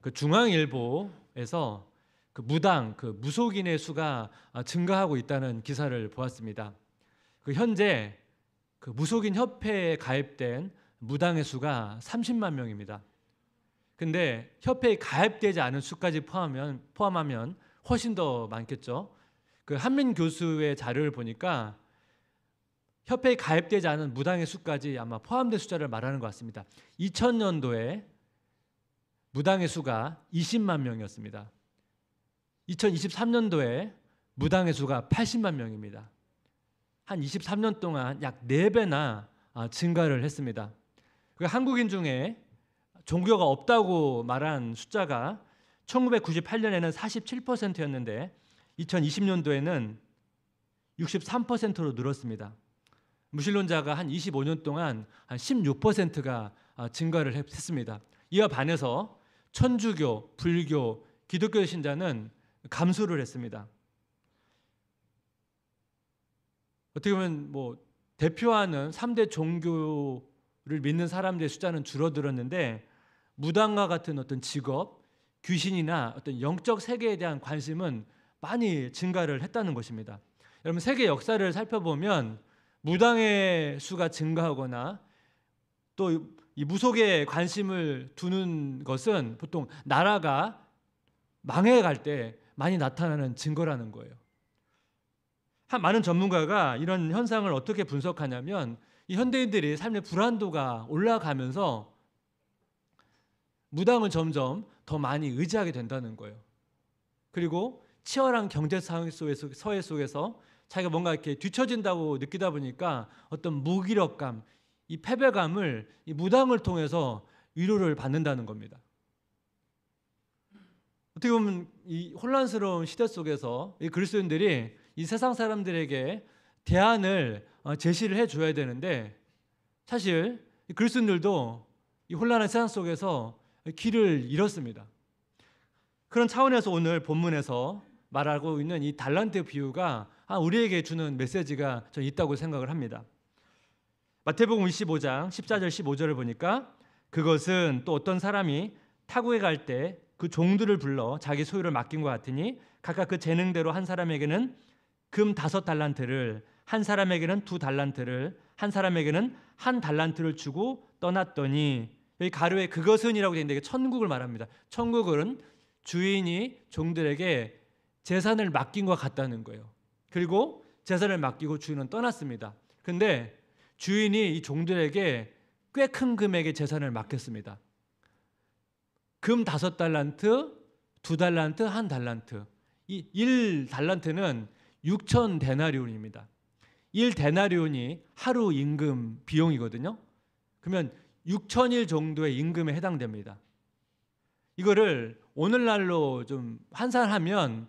그 중앙일보에서 그 무당, 그 무속인의 수가 증가하고 있다는 기사를 보았습니다. 그 현재 그 무속인 협회에 가입된 무당의 수가 30만 명입니다. 근데 협회에 가입되지 않은 수까지 포함하면 훨씬 더 많겠죠. 그 한민 교수의 자료를 보니까 협회에 가입되지 않은 무당의 수까지 아마 포함된 숫자를 말하는 것 같습니다. 2000년도에 무당의 수가 20만 명이었습니다. 2023년도에 무당의 수가 80만 명입니다. 한 23년 동안 약 4배나 증가를 했습니다. 한국인 중에 종교가 없다고 말한 숫자가 1998년에는 47%였는데 2020년도에는 63%로 늘었습니다. 무신론자가 한 25년 동안 한 16%가 증가를 했습니다. 이와 반해서 천주교, 불교, 기독교 신자는 감소를 했습니다. 어떻게 보면 대표하는 3대 종교를 믿는 사람들의 숫자는 줄어들었는데 무당과 같은 어떤 직업, 귀신이나 어떤 영적 세계에 대한 관심은 많이 증가를 했다는 것입니다. 여러분, 세계 역사를 살펴보면 무당의 수가 증가하거나 또 이 무속에 관심을 두는 것은 보통 나라가 망해갈 때 많이 나타나는 증거라는 거예요. 많은 전문가가 이런 현상을 어떻게 분석하냐면 이 현대인들이 삶의 불안도가 올라가면서 무당을 점점 더 많이 의지하게 된다는 거예요. 그리고 치열한 경제 사회 속에서 자기가 뭔가 이렇게 뒤처진다고 느끼다 보니까 어떤 무기력감, 이 패배감을 이 무당을 통해서 위로를 받는다는 겁니다. 어떻게 보면 이 혼란스러운 시대 속에서 이 그리스도인들이 이 세상 사람들에게 대안을 제시를 해줘야 되는데 사실 그리스도인들도 이 혼란한 세상 속에서 길을 잃었습니다. 그런 차원에서 오늘 본문에서 말하고 있는 이 달란트 비유가 우리에게 주는 메시지가 저는 있다고 생각을 합니다. 마태복음 25장 14절 15절을 보니까 그것은 또 어떤 사람이 타국에 갈 때 그 종들을 불러 자기 소유를 맡긴 것 같으니 각각 그 재능대로 한 사람에게는 금 5달란트를, 한 사람에게는 2달란트를, 한 사람에게는 1달란트를 주고 떠났더니, 여기 가로에 그것은이라고 되어 있는데 이게 천국을 말합니다. 천국은 주인이 종들에게 재산을 맡긴 것 같다는 거예요. 그리고 재산을 맡기고 주인은 떠났습니다. 근데 주인이 이 종들에게 꽤 큰 금액의 재산을 맡겼습니다. 금 5달란트, 2달란트, 1달란트. 이 1달란트는 6천 데나리온입니다. 1데나리온이 하루 임금 비용이거든요. 그러면 6천일 정도의 임금에 해당됩니다. 이거를 오늘날로 좀 환산하면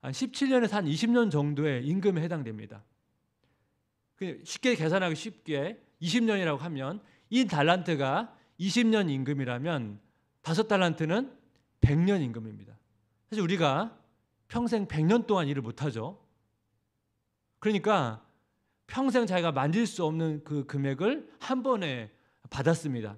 한 17년에서 한 20년 정도의 임금에 해당됩니다. 쉽게 계산하기 쉽게 20년이라고 하면 이 달란트가 20년 임금이라면 5달란트는 100년 임금입니다. 사실 우리가 평생 100년 동안 일을 못하죠. 그러니까 평생 자기가 만질 수 없는 그 금액을 한 번에 받았습니다.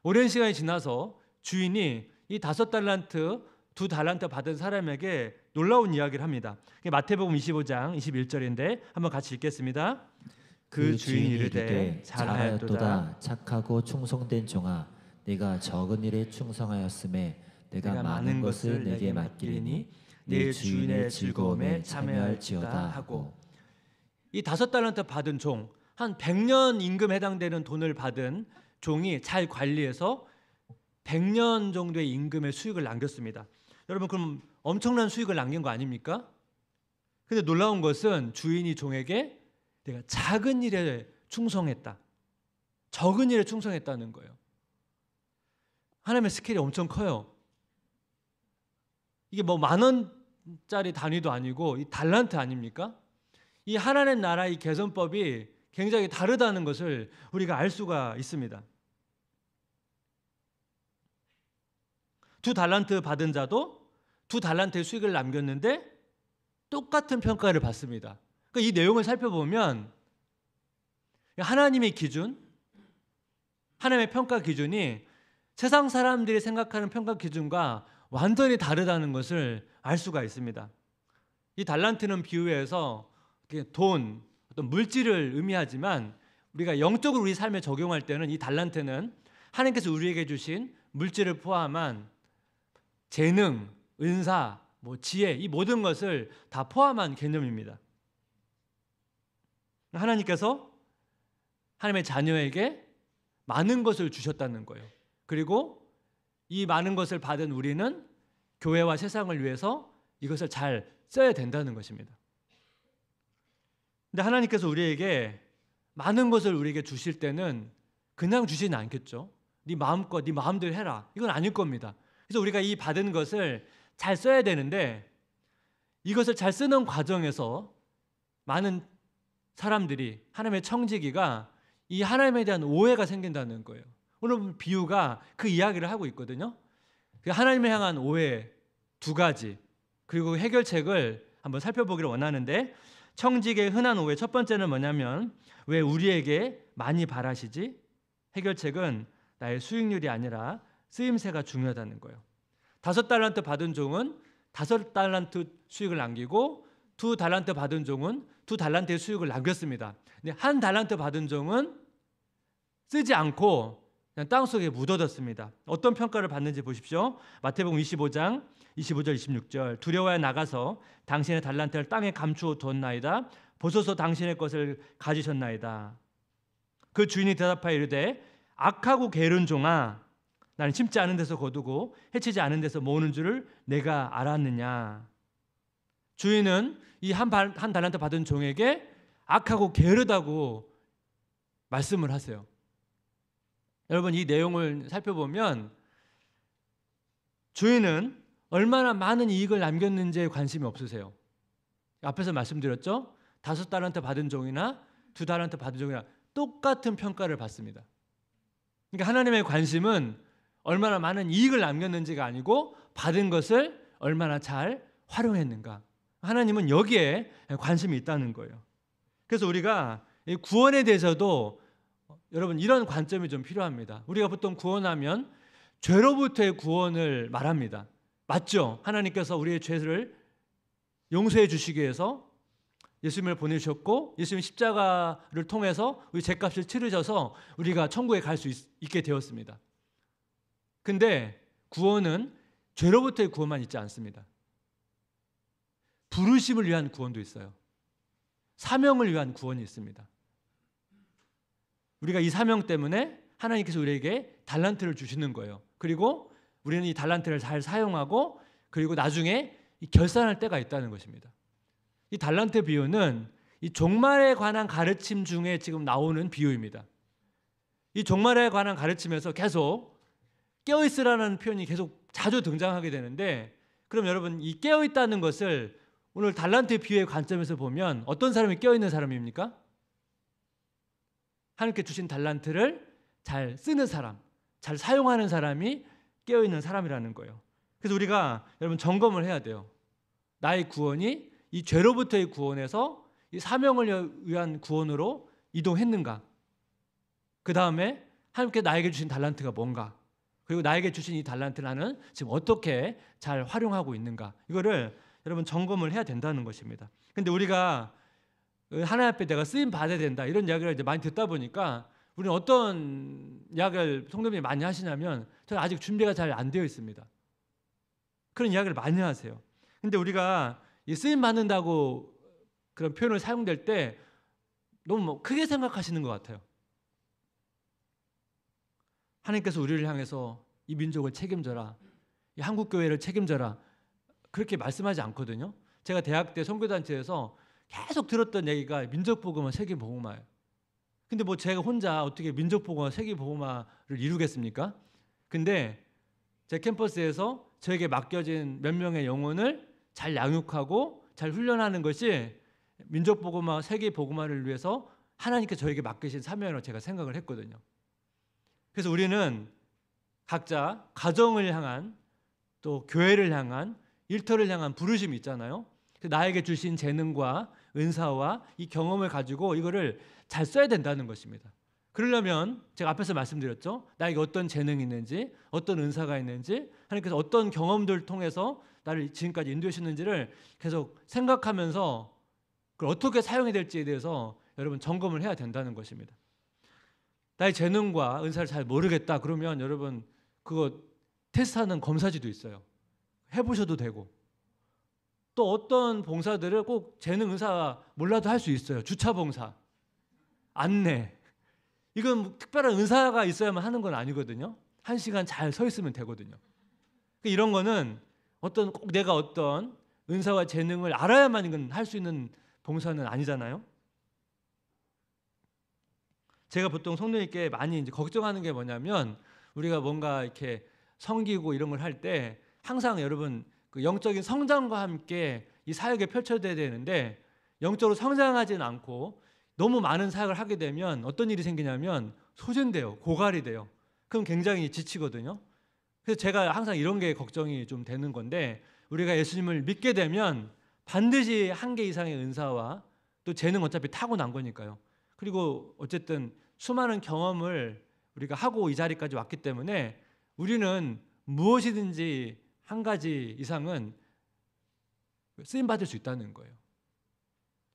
오랜 시간이 지나서 주인이 이 5달란트, 2달란트 받은 사람에게 놀라운 이야기를 합니다. 마태복음 25장 21절인데 한번 같이 읽겠습니다. 그 주인이 이르되 잘하였도다 착하고 충성된 종아, 네가 적은 일에 충성하였음에 내가 많은 것을 내게 맡기리니 네 주인의 즐거움에 참여할지어다 하고, 이 5달란트 받은 종, 한 100년 임금에 해당되는 돈을 받은 종이 잘 관리해서 100년 정도의 임금의 수익을 남겼습니다. 여러분, 그럼 엄청난 수익을 남긴 거 아닙니까? 근데 놀라운 것은 주인이 종에게 내가 작은 일에 충성했다, 적은 일에 충성했다는 거예요. 하나님의 스케일이 엄청 커요. 이게 10,000원짜리 단위도 아니고 이 달란트 아닙니까? 이 하나님 나라의 계산법이 굉장히 다르다는 것을 우리가 알 수가 있습니다. 2달란트 받은 자도 2달란트의 수익을 남겼는데 똑같은 평가를 받습니다. 그러니까 이 내용을 살펴보면 하나님의 기준, 하나님의 평가 기준이 세상 사람들이 생각하는 평가 기준과 완전히 다르다는 것을 알 수가 있습니다. 이 달란트는 비유에서 돈, 어떤 물질을 의미하지만 우리가 영적으로 우리 삶에 적용할 때는 이 달란트는 하나님께서 우리에게 주신 물질을 포함한 재능, 은사, 지혜, 이 모든 것을 다 포함한 개념입니다. 하나님께서 하나님의 자녀에게 많은 것을 주셨다는 거예요. 그리고 이 많은 것을 받은 우리는 교회와 세상을 위해서 이것을 잘 써야 된다는 것입니다. 근데 하나님께서 우리에게 많은 것을 우리에게 주실 때는 그냥 주시진 않겠죠. 네 마음껏 네 마음대로 해라, 이건 아닐 겁니다. 그래서 우리가 이 받은 것을 잘 써야 되는데 이것을 잘 쓰는 과정에서 많은 사람들이, 하나님의 청지기가 이 하나님에 대한 오해가 생긴다는 거예요. 오늘 비유가 그 이야기를 하고 있거든요. 하나님을 향한 오해 두 가지, 그리고 해결책을 한번 살펴보기를 원하는데, 청지기의 흔한 오해 첫 번째는 뭐냐면 왜 우리에게 많이 바라시지? 해결책은 나의 수익률이 아니라 쓰임새가 중요하다는 거예요. 5달란트 받은 종은 5달란트 수익을 남기고 2달란트 받은 종은 2달란트의 수익을 남겼습니다. 근데 1달란트 받은 종은 쓰지 않고 그냥 땅속에 묻어뒀습니다. 어떤 평가를 받는지 보십시오. 마태복음 25장 25절 26절. 두려워야 나가서 당신의 달란트를 땅에 감추어 두었나이다. 보소서 당신의 것을 가지셨나이다. 그 주인이 대답하여 이르되 악하고 게으른 종아, 나는 심지 않은 데서 거두고 해치지 않은 데서 모으는 줄을 내가 알았느냐. 주인은 이 한 달란트 받은 종에게 악하고 게으르다고 말씀을 하세요. 여러분, 이 내용을 살펴보면 주인은 얼마나 많은 이익을 남겼는지에 관심이 없으세요. 앞에서 말씀드렸죠. 5달란트 받은 종이나 2달란트 받은 종이나 똑같은 평가를 받습니다. 그러니까 하나님의 관심은 얼마나 많은 이익을 남겼는지가 아니고 받은 것을 얼마나 잘 활용했는가. 하나님은 여기에 관심이 있다는 거예요. 그래서 우리가 구원에 대해서도 여러분 이런 관점이 좀 필요합니다. 우리가 보통 구원하면 죄로부터의 구원을 말합니다. 맞죠? 하나님께서 우리의 죄를 용서해 주시기 위해서 예수님을 보내주셨고 예수님 십자가를 통해서 우리 죄값을 치르셔서 우리가 천국에 갈 수 있게 되었습니다. 근데 구원은 죄로부터의 구원만 있지 않습니다. 부르심을 위한 구원도 있어요. 사명을 위한 구원이 있습니다. 우리가 이 사명 때문에 하나님께서 우리에게 달란트를 주시는 거예요. 그리고 우리는 이 달란트를 잘 사용하고 그리고 나중에 결산할 때가 있다는 것입니다. 이 달란트 비유는 이 종말에 관한 가르침 중에 지금 나오는 비유입니다. 이 종말에 관한 가르침에서 계속 깨어있으라는 표현이 계속 자주 등장하게 되는데, 그럼 여러분 이 깨어있다는 것을 오늘 달란트 비유의 관점에서 보면 어떤 사람이 깨어있는 사람입니까? 하나님께 주신 달란트를 잘 쓰는 사람, 잘 사용하는 사람이 깨어있는 사람이라는 거예요. 그래서 우리가 여러분 점검을 해야 돼요. 나의 구원이 이 죄로부터의 구원에서 이 사명을 위한 구원으로 이동했는가? 그 다음에 하나님께 나에게 주신 달란트가 뭔가? 그리고 나에게 주신 이 달란트 나는 지금 어떻게 잘 활용하고 있는가? 이거를 여러분 점검을 해야 된다는 것입니다. 근데 우리가 하나님 앞에 내가 쓰임 받아야 된다 이런 이야기를 이제 많이 듣다 보니까 우리는 어떤 이야기를 성도님이 많이 하시냐면 저는 아직 준비가 잘 안 되어 있습니다. 그런 이야기를 많이 하세요. 근데 우리가 이 쓰임 받는다고 그런 표현을 사용될 때 너무 크게 생각하시는 것 같아요. 하나님께서 우리를 향해서 이 민족을 책임져라, 이 한국 교회를 책임져라 그렇게 말씀하지 않거든요. 제가 대학 때 선교단체에서 계속 들었던 얘기가 민족복음화, 세계복음화예요. 근데 뭐 제가 혼자 어떻게 민족복음화, 세계복음화를 이루겠습니까? 근데 제 캠퍼스에서 저에게 맡겨진 몇 명의 영혼을 잘 양육하고 잘 훈련하는 것이 민족복음화, 세계복음화를 위해서 하나님께 저에게 맡기신 사명이라고 제가 생각을 했거든요. 그래서 우리는 각자 가정을 향한 또 교회를 향한 일터를 향한 부르심이 있잖아요. 나에게 주신 재능과 은사와 이 경험을 가지고 이거를 잘 써야 된다는 것입니다. 그러려면 제가 앞에서 말씀드렸죠. 나에게 어떤 재능이 있는지, 어떤 은사가 있는지, 하나님께서 어떤 경험들을 통해서 나를 지금까지 인도하셨는지를 계속 생각하면서 그걸 어떻게 사용해야 될지에 대해서 여러분 점검을 해야 된다는 것입니다. 나의 재능과 은사를 잘 모르겠다 그러면 여러분 그거 테스트하는 검사지도 있어요. 해보셔도 되고, 또 어떤 봉사들을 꼭 재능 은사 몰라도 할 수 있어요. 주차 봉사, 안내, 이건 특별한 은사가 있어야만 하는 건 아니거든요. 1시간 잘 서 있으면 되거든요. 이런 거는 꼭 내가 어떤 은사와 재능을 알아야만 이건 할 수 있는 봉사는 아니잖아요. 제가 보통 성도님께 많이 이제 걱정하는 게 뭐냐면, 우리가 뭔가 이렇게 섬기고 이런 걸 할 때 항상 여러분 그 영적인 성장과 함께 이 사역에 펼쳐져야 되는데, 영적으로 성장하지는 않고 너무 많은 사역을 하게 되면 어떤 일이 생기냐면 소진돼요. 고갈이 돼요. 그럼 굉장히 지치거든요. 그래서 제가 항상 이런 게 걱정이 좀 되는 건데, 우리가 예수님을 믿게 되면 반드시 한 개 이상의 은사와 또 재능 어차피 타고난 거니까요. 그리고 어쨌든 수많은 경험을 우리가 하고 이 자리까지 왔기 때문에 우리는 무엇이든지 한 가지 이상은 쓰임 받을 수 있다는 거예요.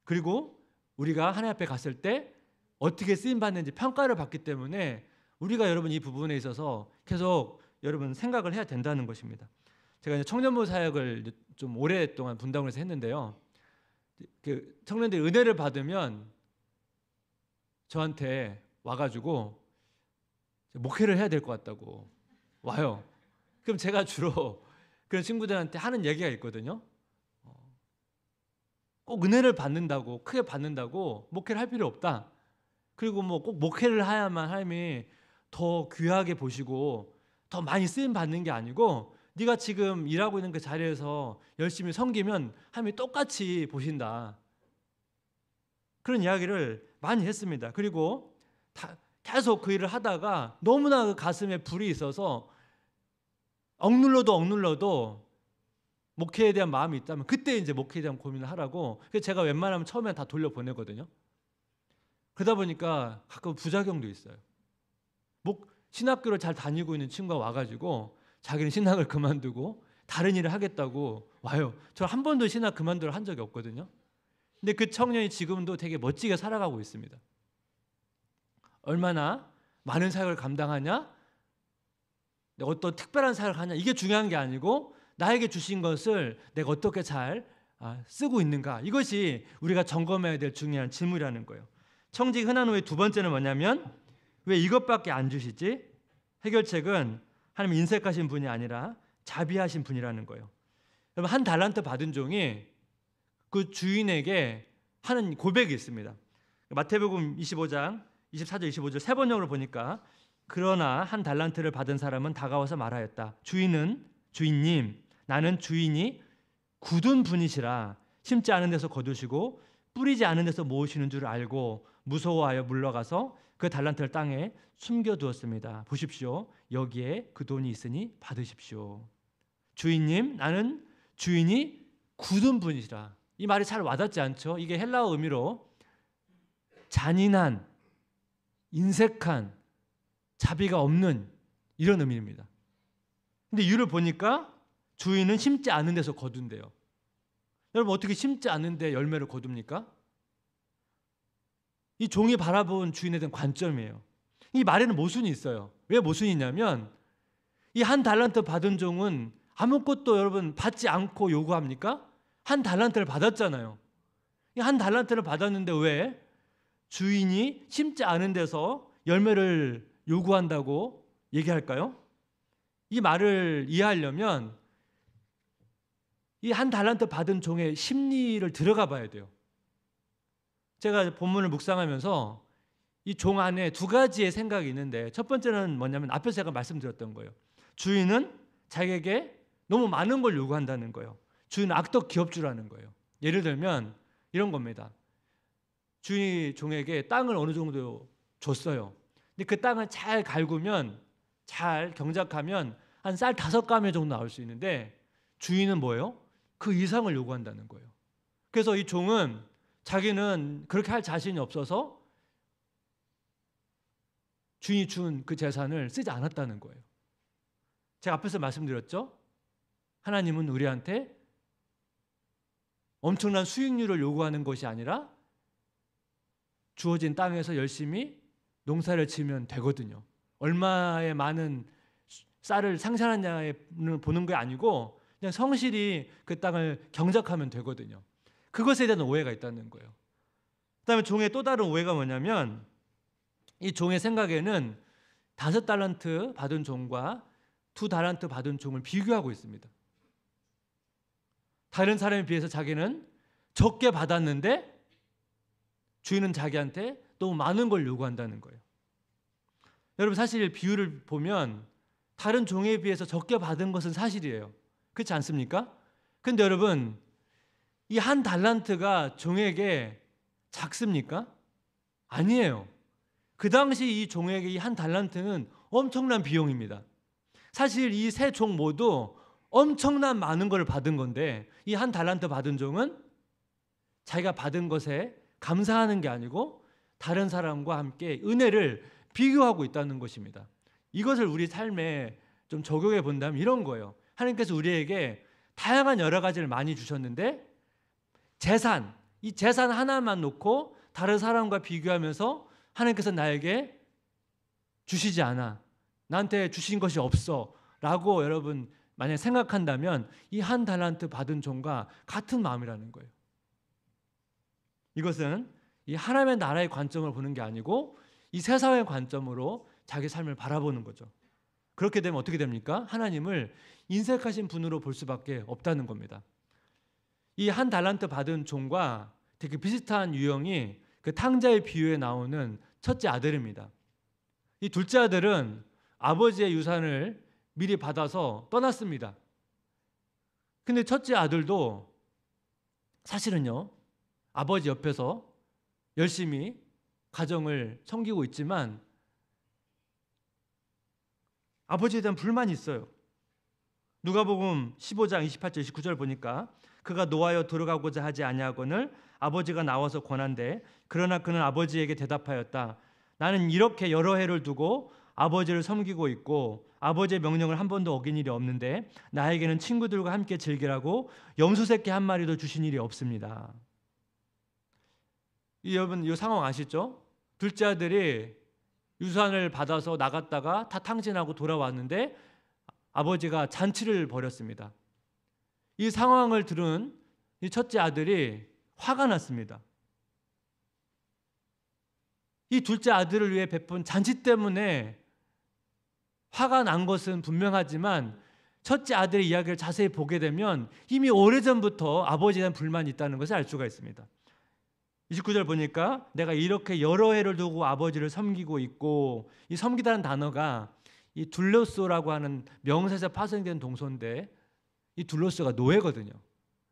그리고 우리가 하나님 앞에 갔을 때 어떻게 쓰임 받는지 평가를 받기 때문에 우리가 여러분 이 부분에 있어서 계속 여러분 생각을 해야 된다는 것입니다. 제가 이제 청년부 사역을 좀 오랫동안 분당을 해서 했는데요. 그 청년들이 은혜를 받으면 저한테 와가지고 목회를 해야 될 것 같다고 와요. 그럼 제가 주로 그런 친구들한테 하는 얘기가 있거든요. 꼭 은혜를 받는다고, 크게 받는다고 목회를 할 필요 없다. 그리고 뭐 꼭 목회를 해야만 하나님이 더 귀하게 보시고 더 많이 쓰임 받는 게 아니고, 네가 지금 일하고 있는 그 자리에서 열심히 섬기면 하나님이 똑같이 보신다. 그런 이야기를 많이 했습니다. 그리고 계속 그 일을 하다가 너무나 그 가슴에 불이 있어서 억눌러도 목회에 대한 마음이 있다면 그때 이제 목회에 대한 고민을 하라고. 그래서 제가 웬만하면 처음에 다 돌려보내거든요. 그러다 보니까 가끔 부작용도 있어요. 신학교를 잘 다니고 있는 친구가 와가지고 자기는 신학을 그만두고 다른 일을 하겠다고 와요. 저 한 번도 신학 그만두려 한 적이 없거든요. 근데 그 청년이 지금도 되게 멋지게 살아가고 있습니다. 얼마나 많은 사역을 감당하냐, 어떤 특별한 사역을 하냐, 이게 중요한 게 아니고 나에게 주신 것을 내가 어떻게 잘 쓰고 있는가, 이것이 우리가 점검해야 될 중요한 질문이라는 거예요. 청직 흔한 후의 두 번째는 뭐냐면, 왜 이것밖에 안 주시지? 해결책은 하나님 인색하신 분이 아니라 자비하신 분이라는 거예요. 여러분, 한 달란트 받은 종이 그 주인에게 하는 고백이 있습니다. 마태복음 25장 24절 25절 세 번역으로 보니까, 그러나 한 달란트를 받은 사람은 다가와서 말하였다. 주인님, 나는 주인이 굳은 분이시라 심지 않은 데서 거두시고 뿌리지 않은 데서 모으시는 줄 알고 무서워하여 물러가서 그 달란트를 땅에 숨겨두었습니다. 보십시오. 여기에 그 돈이 있으니 받으십시오. 주인님, 나는 주인이 굳은 분이시라. 이 말이 잘 와닿지 않죠? 이게 헬라어 의미로 잔인한, 인색한, 자비가 없는 이런 의미입니다. 근데 이유를 보니까 주인은 심지 않은 데서 거둔대요. 여러분, 어떻게 심지 않은 데 열매를 거둡니까? 이 종이 바라본 주인에 대한 관점이에요. 이 말에는 모순이 있어요. 왜 모순이 있냐면, 이 한 달란트 받은 종은 아무것도 여러분 받지 않고 요구합니까? 한 달란트를 받았잖아요. 이 한 달란트를 받았는데 왜 주인이 심지 않은 데서 열매를 요구한다고 얘기할까요? 이 말을 이해하려면 이 한 달란트 받은 종의 심리를 들어가 봐야 돼요. 제가 본문을 묵상하면서 이 종 안에 두 가지의 생각이 있는데, 첫 번째는 뭐냐면 앞에서 제가 말씀드렸던 거예요. 주인은 자기에게 너무 많은 걸 요구한다는 거예요. 주인은 악덕 기업주라는 거예요. 예를 들면 이런 겁니다. 주인이 종에게 땅을 어느 정도 줬어요. 근데 그 땅을 잘 갈구면, 잘 경작하면 한 쌀 5가마 정도 나올 수 있는데, 주인은 뭐예요? 그 이상을 요구한다는 거예요. 그래서 이 종은 자기는 그렇게 할 자신이 없어서 주인이 준 그 재산을 쓰지 않았다는 거예요. 제가 앞에서 말씀드렸죠. 하나님은 우리한테 엄청난 수익률을 요구하는 것이 아니라 주어진 땅에서 열심히 농사를 지으면 되거든요. 얼마의 많은 쌀을 생산하느냐에 보는 게 아니고 그냥 성실히 그 땅을 경작하면 되거든요. 그것에 대한 오해가 있다는 거예요. 그다음에 종의 또 다른 오해가 뭐냐면 이 종의 생각에는 5달란트 받은 종과 2달란트 받은 종을 비교하고 있습니다. 다른 사람에 비해서 자기는 적게 받았는데 주인은 자기한테 너무 많은 걸 요구한다는 거예요. 여러분 사실 비유를 보면 다른 종에 비해서 적게 받은 것은 사실이에요. 그렇지 않습니까? 근데 여러분 이 1달란트가 종에게 작습니까? 아니에요. 그 당시 이 종에게 이 1달란트는 엄청난 비용입니다. 사실 이 세 종 모두 엄청난 많은 걸 받은 건데 이 1달란트 받은 종은 자기가 받은 것에 감사하는 게 아니고 다른 사람과 함께 은혜를 비교하고 있다는 것입니다. 이것을 우리 삶에 좀 적용해 본다면 이런 거예요. 하나님께서 우리에게 다양한 여러 가지를 많이 주셨는데 이 재산 하나만 놓고 다른 사람과 비교하면서 하나님께서 나에게 주시지 않아, 나한테 주신 것이 없어 라고 여러분 만약에 생각한다면 이 1달란트 받은 종과 같은 마음이라는 거예요. 이것은 이 하나님의 나라의 관점을 보는 게 아니고 이 세상의 관점으로 자기 삶을 바라보는 거죠. 그렇게 되면 어떻게 됩니까? 하나님을 인색하신 분으로 볼 수밖에 없다는 겁니다. 이 1달란트 받은 종과 되게 비슷한 유형이 그 탕자의 비유에 나오는 첫째 아들입니다. 이 둘째 아들은 아버지의 유산을 미리 받아서 떠났습니다. 근데 첫째 아들도 사실은요, 아버지 옆에서 열심히 가정을 섬기고 있지만 아버지에 대한 불만이 있어요. 누가복음 15장 28절 29절 보니까 그가 노하여 들어가고자 하지 아니하거늘 아버지가 나와서 권한대 그러나 그는 아버지에게 대답하였다. 나는 이렇게 여러 해를 두고 아버지를 섬기고 있고 아버지의 명령을 한 번도 어긴 일이 없는데 나에게는 친구들과 함께 즐기라고 염소 새끼 한 마리도 주신 일이 없습니다. 여러분 이 상황 아시죠? 둘째 아들이 유산을 받아서 나갔다가 다 탕진하고 돌아왔는데 아버지가 잔치를 벌였습니다. 이 상황을 들은 이 첫째 아들이 화가 났습니다. 이 둘째 아들을 위해 베푼 잔치 때문에 화가 난 것은 분명하지만 첫째 아들의 이야기를 자세히 보게 되면 이미 오래전부터 아버지에 대한 불만이 있다는 것을 알 수가 있습니다. 29절 보니까 내가 이렇게 여러 해를 두고 아버지를 섬기고 있고, 이 섬기다는 단어가 이 둘로스라고 하는 명사에서 파생된 동서인데 이 둘로스가 노예거든요.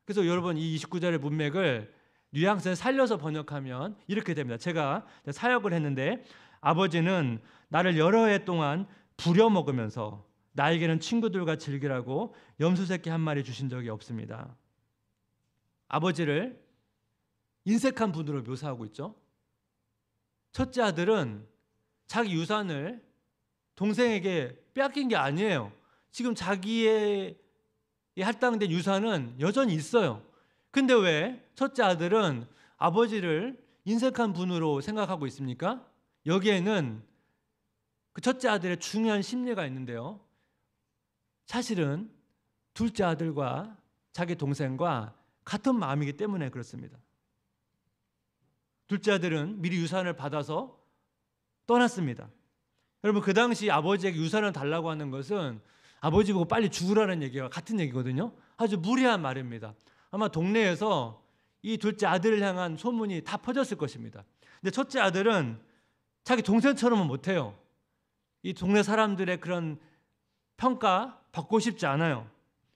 그래서 여러분 이 29절의 문맥을 뉘앙스를 살려서 번역하면 이렇게 됩니다. 제가 사역을 했는데 아버지는 나를 여러 해 동안 부려먹으면서 나에게는 친구들과 즐기라고 염소 새끼 한 마리 주신 적이 없습니다. 아버지를 인색한 분으로 묘사하고 있죠. 첫째 아들은 자기 유산을 동생에게 빼앗긴 게 아니에요. 지금 자기의 할당된 유산은 여전히 있어요. 근데 왜 첫째 아들은 아버지를 인색한 분으로 생각하고 있습니까? 여기에는 그 첫째 아들의 중요한 심리가 있는데요. 사실은 둘째 아들과 자기 동생과 같은 마음이기 때문에 그렇습니다. 둘째 아들은 미리 유산을 받아서 떠났습니다. 여러분 그 당시 아버지에게 유산을 달라고 하는 것은 아버지 보고 빨리 죽으라는 얘기와 같은 얘기거든요. 아주 무리한 말입니다. 아마 동네에서 이 둘째 아들을 향한 소문이 다 퍼졌을 것입니다. 근데 첫째 아들은 자기 동생처럼은 못해요. 이 동네 사람들의 그런 평가 받고 싶지 않아요.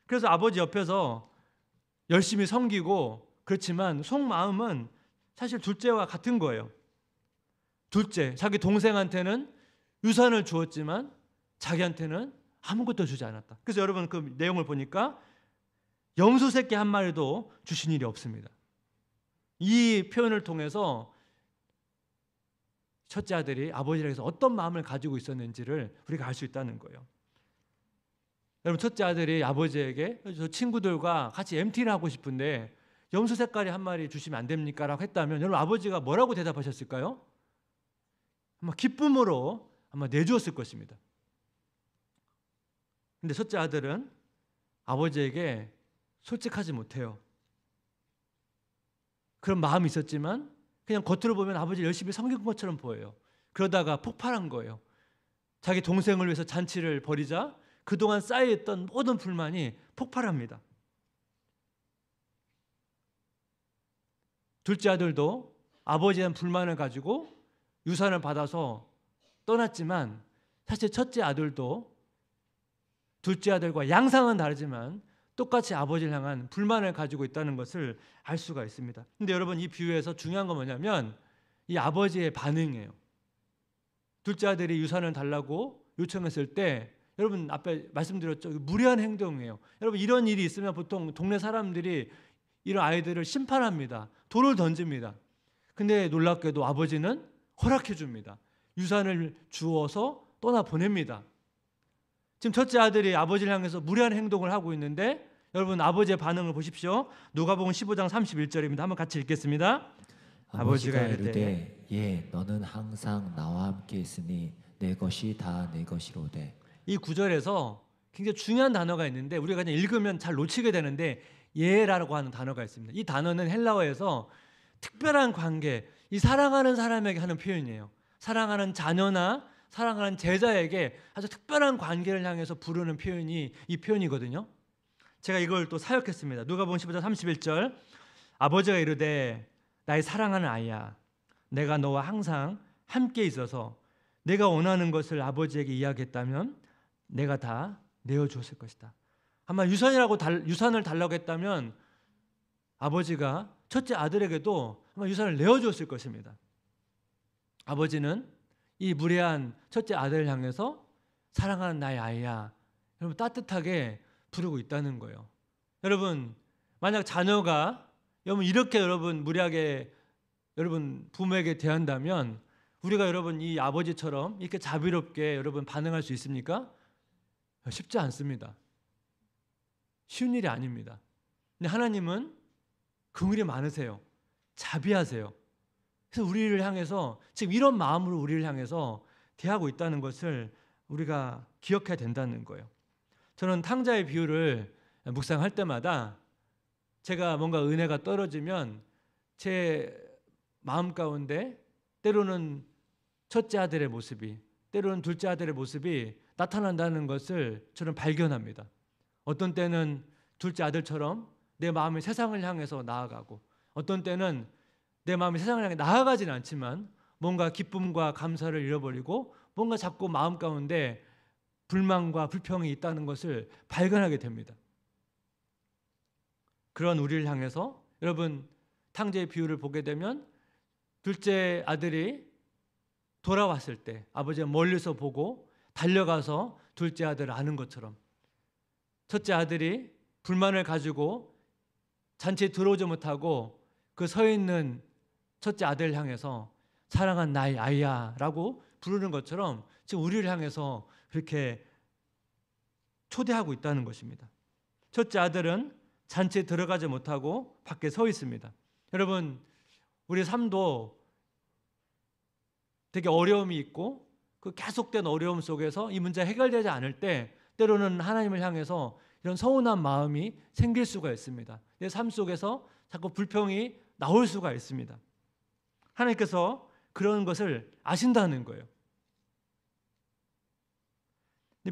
그래서 아버지 옆에서 열심히 섬기고, 그렇지만 속마음은 사실 둘째와 같은 거예요. 둘째, 자기 동생한테는 유산을 주었지만 자기한테는 아무것도 주지 않았다. 그래서 여러분 그 내용을 보니까 염소 새끼 한 마리도 주신 일이 없습니다. 이 표현을 통해서 첫째 아들이 아버지에게서 어떤 마음을 가지고 있었는지를 우리가 알 수 있다는 거예요. 여러분, 첫째 아들이 아버지에게 저 친구들과 같이 MT를 하고 싶은데 염소 색깔이 한 마리 주시면 안 됩니까? 라고 했다면 여러분, 아버지가 뭐라고 대답하셨을까요? 아마 기쁨으로 아마 내주었을 것입니다. 근데 첫째 아들은 아버지에게 솔직하지 못해요. 그런 마음이 있었지만 그냥 겉으로 보면 아버지를 열심히 섬긴 것처럼 보여요. 그러다가 폭발한 거예요. 자기 동생을 위해서 잔치를 벌이자 그동안 쌓여있던 모든 불만이 폭발합니다. 둘째 아들도 아버지에 대한 불만을 가지고 유산을 받아서 떠났지만 사실 첫째 아들도 둘째 아들과 양상은 다르지만 똑같이 아버지를 향한 불만을 가지고 있다는 것을 알 수가 있습니다. 근데 여러분, 이 비유에서 중요한 건 뭐냐면 이 아버지의 반응이에요. 둘째 아들이 유산을 달라고 요청했을 때 여러분, 앞에 말씀드렸죠. 무례한 행동이에요. 여러분, 이런 일이 있으면 보통 동네 사람들이 이런 아이들을 심판합니다. 돌을 던집니다. 근데 놀랍게도 아버지는 허락해 줍니다. 유산을 주어서 떠나 보냅니다. 지금 첫째 아들이 아버지를 향해서 무례한 행동을 하고 있는데 여러분, 아버지의 반응을 보십시오. 누가복음 15장 31절입니다. 한번 같이 읽겠습니다. 아버지가 이르되 예 너는 항상 나와 함께 있으니 내 것이 다 내 것이로되. 이 구절에서 굉장히 중요한 단어가 있는데 우리가 그냥 읽으면 잘 놓치게 되는데 예라고 하는 단어가 있습니다. 이 단어는 헬라어에서 특별한 관계, 이 사랑하는 사람에게 하는 표현이에요. 사랑하는 자녀나 사랑하는 제자에게 아주 특별한 관계를 향해서 부르는 표현이 이 표현이거든요. 제가 이걸 또 사역했습니다. 누가복음 15장 31절. 아버지가 이르되 나의 사랑하는 아이야, 내가 너와 항상 함께 있어서 내가 원하는 것을 아버지에게 이야기했다면 내가 다 내어주었을 것이다. 아마 유산을 달라고 했다면 아버지가 첫째 아들에게도 아마 유산을 내어주었을 것입니다. 아버지는 이 무례한 첫째 아들을 향해서 사랑하는 나의 아이야, 여러분, 따뜻하게 부르고 있다는 거예요. 여러분, 만약 자녀가 이렇게 무례하게 부모에게 대한다면 우리가 이 아버지처럼 이렇게 자비롭게 반응할 수 있습니까? 쉽지 않습니다. 쉬운 일이 아닙니다. 근데 하나님은 긍휼이 많으세요. 자비하세요. 그래서 우리를 향해서 지금 이런 마음으로 우리를 향해서 대하고 있다는 것을 우리가 기억해야 된다는 거예요. 저는 탕자의 비유를 묵상할 때마다 제가 뭔가 은혜가 떨어지면 제 마음 가운데 때로는 첫째 아들의 모습이, 때로는 둘째 아들의 모습이 나타난다는 것을 저는 발견합니다. 어떤 때는 둘째 아들처럼 내 마음이 세상을 향해서 나아가고, 어떤 때는 내 마음이 세상을 향해 나아가지는 않지만 뭔가 기쁨과 감사를 잃어버리고 뭔가 자꾸 마음 가운데 불만과 불평이 있다는 것을 발견하게 됩니다. 그런 우리를 향해서 여러분, 탕자의 비유를 보게 되면 둘째 아들이 돌아왔을 때 아버지가 멀리서 보고 달려가서 둘째 아들을 아는 것처럼 첫째 아들이 불만을 가지고 잔치에 들어오지 못하고 그 서 있는 첫째 아들을 향해서 사랑한 나의 아이야 라고 부르는 것처럼 지금 우리를 향해서 그렇게 초대하고 있다는 것입니다. 첫째 아들은 잔치에 들어가지 못하고 밖에 서 있습니다. 여러분, 우리 삶도 되게 어려움이 있고 그 계속된 어려움 속에서 이 문제가 해결되지 않을 때 때로는 하나님을 향해서 이런 서운한 마음이 생길 수가 있습니다. 내 삶 속에서 자꾸 불평이 나올 수가 있습니다. 하나님께서 그런 것을 아신다는 거예요.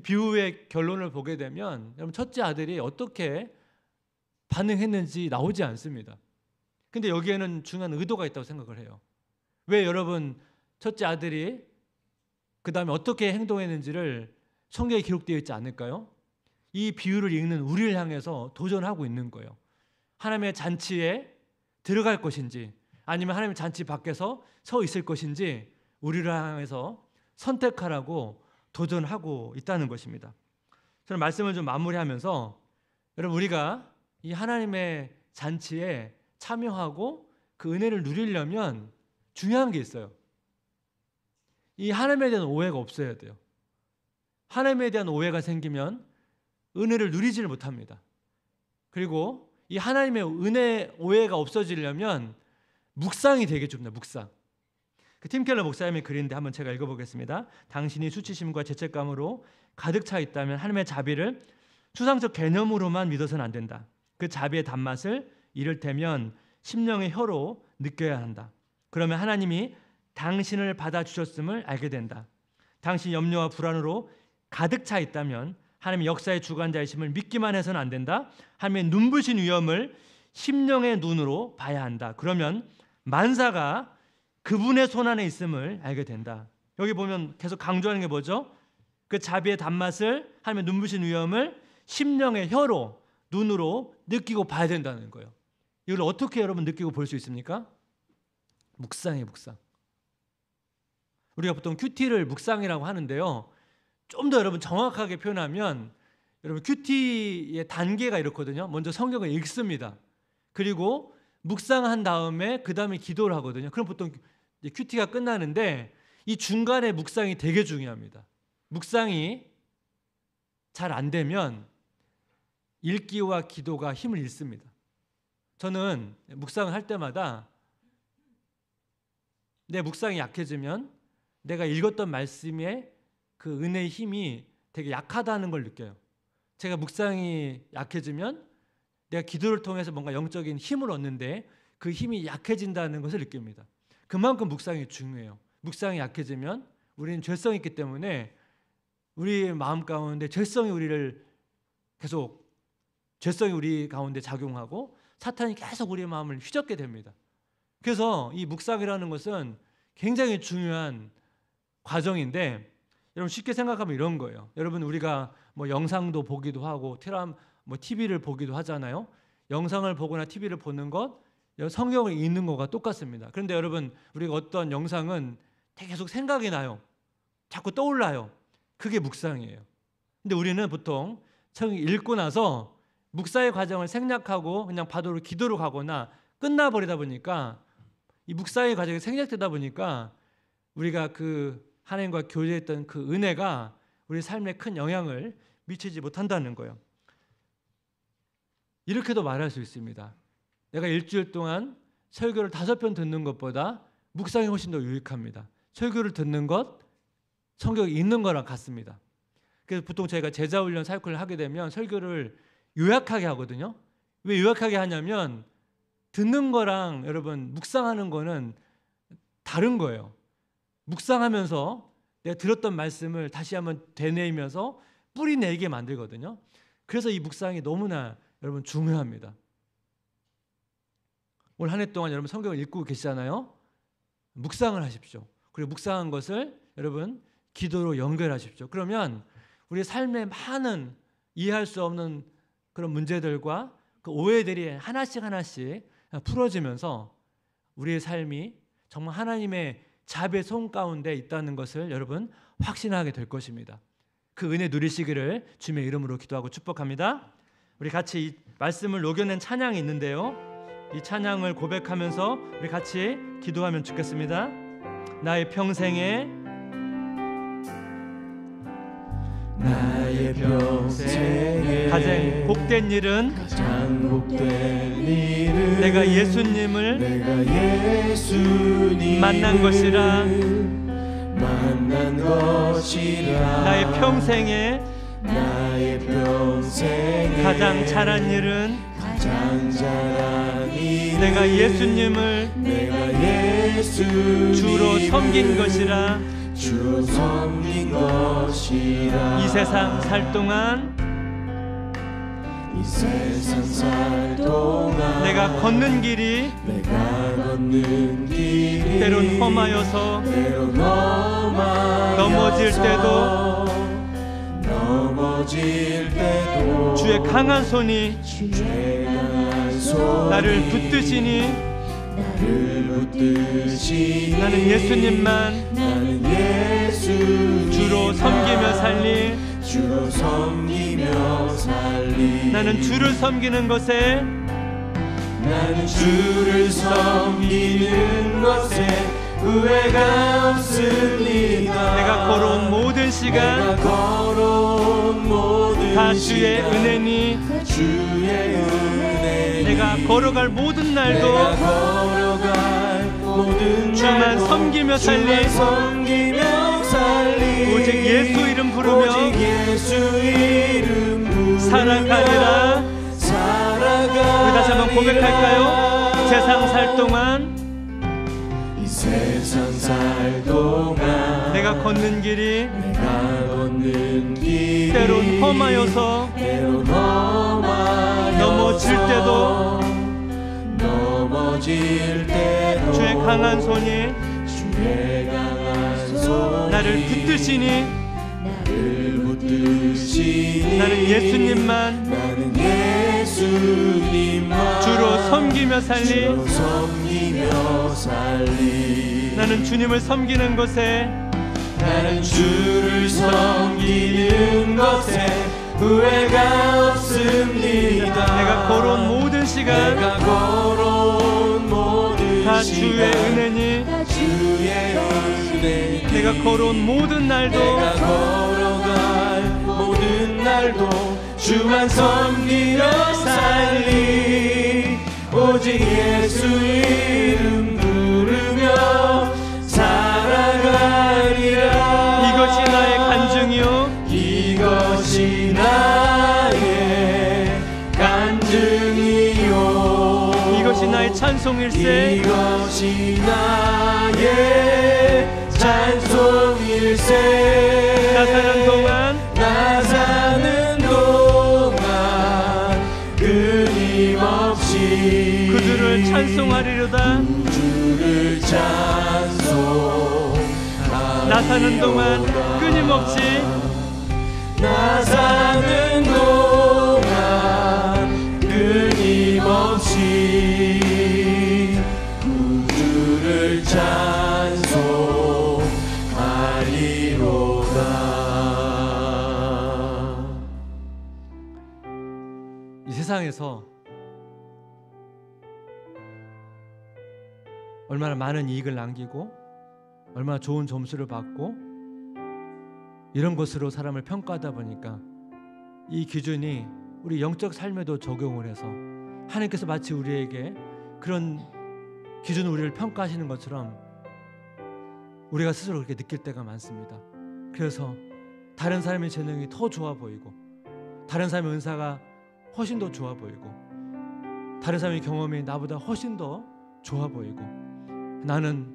비유의 결론을 보게 되면 여러분, 첫째 아들이 어떻게 반응했는지 나오지 않습니다. 근데 여기에는 중요한 의도가 있다고 생각을 해요. 왜 여러분, 첫째 아들이 그 다음에 어떻게 행동했는지를 성경에 기록되어 있지 않을까요? 이 비유를 읽는 우리를 향해서 도전하고 있는 거예요. 하나님의 잔치에 들어갈 것인지 아니면 하나님의 잔치 밖에서 서 있을 것인지 우리를 향해서 선택하라고 도전하고 있다는 것입니다. 저는 말씀을 좀 마무리하면서 여러분, 우리가 이 하나님의 잔치에 참여하고 그 은혜를 누리려면 중요한 게 있어요. 이 하나님에 대한 오해가 없어야 돼요. 하나님에 대한 오해가 생기면 은혜를 누리지를 못합니다. 그리고 이 하나님의 은혜 오해가 없어지려면 묵상이 되게 줍니다. 묵상. 팀 켈러 목사님의 글인데 한번 제가 읽어보겠습니다. 당신이 수치심과 죄책감으로 가득 차 있다면 하나님의 자비를 추상적 개념으로만 믿어서는 안 된다. 그 자비의 단맛을 이를테면 심령의 혀로 느껴야 한다. 그러면 하나님이 당신을 받아주셨음을 알게 된다. 당신 염려와 불안으로 가득 차 있다면 하나님의 역사의 주관자이심을 믿기만 해서는 안 된다. 하나님의 눈부신 위엄을 심령의 눈으로 봐야 한다. 그러면 만사가 그분의 손안에 있음을 알게 된다. 여기 보면 계속 강조하는 게 뭐죠? 그 자비의 단맛을, 하나님의 눈부신 위엄을 심령의 혀로, 눈으로 느끼고 봐야 된다는 거예요. 이걸 어떻게 여러분 느끼고 볼 수 있습니까? 묵상이에요, 묵상. 우리가 보통 큐티를 묵상이라고 하는데요. 좀 더 여러분 정확하게 표현하면 여러분 큐티의 단계가 이렇거든요. 먼저 성경을 읽습니다. 그리고 묵상한 다음에 그 다음에 기도를 하거든요. 그럼 보통 이제 큐티가 끝나는데 이 중간에 묵상이 되게 중요합니다. 묵상이 잘 안 되면 읽기와 기도가 힘을 잃습니다. 저는 묵상을 할 때마다 내 묵상이 약해지면 내가 읽었던 말씀의 그 은혜의 힘이 되게 약하다는 걸 느껴요. 제가 묵상이 약해지면 내가 기도를 통해서 뭔가 영적인 힘을 얻는데 그 힘이 약해진다는 것을 느낍니다. 그만큼 묵상이 중요해요. 묵상이 약해지면 우리는 죄성이 있기 때문에 우리 마음 가운데 죄성이 우리 가운데 작용하고 사탄이 계속 우리의 마음을 휘젓게 됩니다. 그래서 이 묵상이라는 것은 굉장히 중요한 과정인데 여러분 쉽게 생각하면 이런 거예요. 여러분 우리가 뭐 영상도 보기도 하고 TV를 보기도 하잖아요. 영상을 보거나 TV를 보는 것, 성경을 읽는 것과 똑같습니다. 그런데 여러분 우리가 어떤 영상은 계속 생각이 나요. 자꾸 떠올라요. 그게 묵상이에요. 근데 우리는 보통 성경 읽고 나서 묵상의 과정을 생략하고 그냥 바로 기도로 가거나 끝나버리다 보니까 이 묵상의 과정이 생략되다 보니까 우리가 그 하나님과 교제했던 그 은혜가 우리 삶에 큰 영향을 미치지 못한다는 거예요. 이렇게도 말할 수 있습니다. 내가 일주일 동안 설교를 5편 듣는 것보다 묵상이 훨씬 더 유익합니다. 설교를 듣는 것, 성경을 읽는 거랑 같습니다. 그래서 보통 제가 제자훈련 사역을 하게 되면 설교를 요약하게 하거든요. 왜 요약하게 하냐면 듣는 거랑 여러분 묵상하는 거는 다른 거예요. 묵상하면서 내가 들었던 말씀을 다시 한번 되뇌이면서 뿌리내게 만들거든요. 그래서 이 묵상이 너무나 여러분 중요합니다. 올 한 해 동안 여러분 성경을 읽고 계시잖아요. 묵상을 하십시오. 그리고 묵상한 것을 여러분 기도로 연결하십시오. 그러면 우리 삶의 많은 이해할 수 없는 그런 문제들과 그 오해들이 하나씩 풀어지면서 우리의 삶이 정말 하나님의 자비의 손 가운데 있다는 것을 여러분 확신하게 될 것입니다. 그 은혜 누리시기를 주님의 이름으로 기도하고 축복합니다. 우리 같이 이 말씀을 녹여낸 찬양이 있는데요. 이 찬양을 고백하면서 우리 같이 기도하면 좋겠습니다. 나의 평생에 가장 복된 일은 내가 예수님을 만난 것이라. 나의 평생에 가장 잘한 일은 내가 예수님을 주로 섬긴 것이라. 이 세상 살 동안 내가 걷는 길이 때론 험하여서 넘어질 때도 주의 강한 손이 나를 붙드시니 나는 예수님만 주로 섬기며 살리. 나는 주를 섬기는 것에 후회가 없습니다. 내가 걸어온 모든 시간 다 주의 은혜니 내가 걸어갈 모든 날도 주만 섬기며 살리 오직 예수 이름 부르며 살아가리라. 우리 다시 한번 고백할까요? 세상 살 동안 내가 걷는 길이 때론 험하여서 넘어질 때도 주의 강한 손이 나를 붙드시니 나는 예수님만 주로 섬기며 살리. 나는 주님을 섬기는 것에 나는 주를 섬기는 것에 후회가 없습니다. 내가 걸어온 모든 시간 다 주의 은혜니 내가 걸어온 모든 날도 주만 섬기며 살리. 오직 예수 이름 부르며 살아가리라. 이것이 나의 간증이요 이것이 나의 간증이요 이것이 나의 찬송일세. 이것이 나의 찬송일세. 나 사는 동안 끊임없이 그들을 찬송하리로다. 주를 찬송하리로다. 나 사는 동안 끊임없이 나 사는 동안 끊임없이 주를 찬송하리로다. 이 세상에서 얼마나 많은 이익을 남기고 얼마나 좋은 점수를 받고 이런 것으로 사람을 평가하다 보니까 이 기준이 우리 영적 삶에도 적용을 해서 하나님께서 마치 우리에게 그런 기준으로 우리를 평가하시는 것처럼 우리가 스스로 그렇게 느낄 때가 많습니다. 그래서 다른 사람의 재능이 더 좋아 보이고 다른 사람의 은사가 훨씬 더 좋아 보이고 다른 사람의 경험이 나보다 훨씬 더 좋아 보이고 나는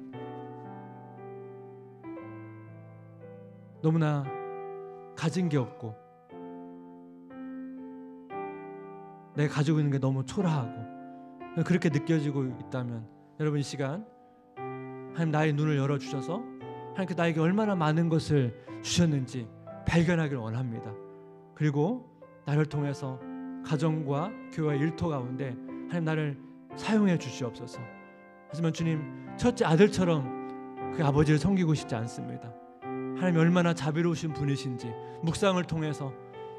너무나 가진 게 없고 내가 가지고 있는 게 너무 초라하고 그렇게 느껴지고 있다면 여러분 이 시간 하나님 나의 눈을 열어주셔서 하나님께 나에게 얼마나 많은 것을 주셨는지 발견하기를 원합니다. 그리고 나를 통해서 가정과 교회와 일터 가운데 하나님 나를 사용해 주시옵소서. 하지만 주님 첫째 아들처럼 그 아버지를 섬기고 싶지 않습니다. 하나님이 얼마나 자비로우신 분이신지 묵상을 통해서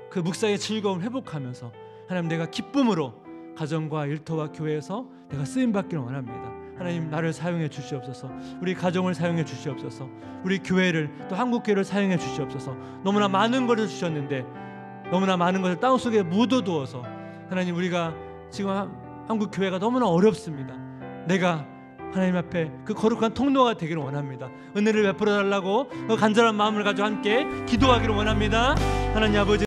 그 묵상의 즐거움을 회복하면서 하나님 내가 기쁨으로 가정과 일터와 교회에서 내가 쓰임받기를 원합니다. 하나님 나를 사용해 주시옵소서. 우리 가정을 사용해 주시옵소서. 우리 교회를 또 한국교회를 사용해 주시옵소서. 너무나 많은 것을 주셨는데 너무나 많은 것을 땅속에 묻어두어서 하나님 우리가 지금 한국교회가 너무나 어렵습니다. 내가 하나님 앞에 그 거룩한 통로가 되기를 원합니다. 은혜를 베풀어 달라고 간절한 마음을 가지고 함께 기도하기를 원합니다. 하나님 아버지